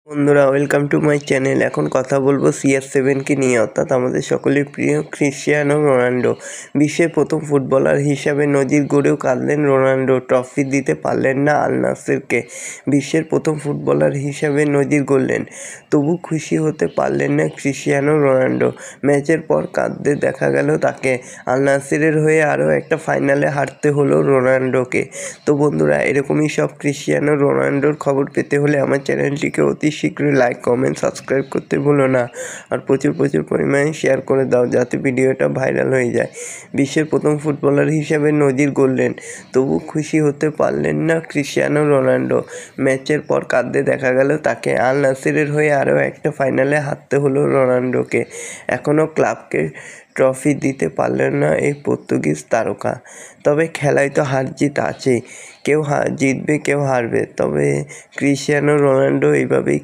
বন্ধুরা, welcome to my channel. এখন কথা বলবো CR7কে নিয়ে, অর্থাৎ আমাদের সকলের প্রিয় ক্রিশ্চিয়ানো রোনাল্ডো। বিশ্বের প্রথম ফুটবলার হিসাবে নজির গড়েও কাঁদলেন রোনাল্ডো, ট্রফি দিতে পারলেন না আল নাসেরকে। বিশ্বের প্রথম ফুটবলার হিসাবে নজির গড়লেন, তবু খুশি হতে পারলেন না ক্রিশ্চিয়ানো রোনাল্ডো। ম্যাচের পর কাঁদতে দেখা গেল তাকে। আল নাসেরের হয়ে আরও একটা ফাইনালে হারতে হলো রোনাল্ডোকে। তো বন্ধুরা, এরকমই সব ক্রিশ্চিয়ানো রোনাল্ডোর খবর পেতে হলে আমার চ্যানেলটিকে অতি শীঘ্রই লাইক, কমেন্ট, সাবস্ক্রাইব করতে ভুলো না। আর প্রচুর পরিমাণে শেয়ার করে দাও, যাতে ভিডিওটা ভাইরাল হয়ে যায়। বিশ্বের প্রথম ফুটবলার হিসাবে নজির গড়লেন, তবু খুশি হতে পারলেন না ক্রিশ্চিয়ানো রোনাল্ডো। ম্যাচের পর কাঁদতে দেখা গেল তাকে। আল নাসেরের হয়ে আরও একটা ফাইনালে হারতে হলো রোনাল্ডোকে। এখনও ক্লাবকে ট্রফি দিতে পারলেন না এই পর্তুগিজ তারকা। তবে খেলায় তো হার জিত আছেই, কেউ জিতবে কেউ হারবে, তবে ক্রিশ্চিয়ানো রোনাল্ডো এইভাবেই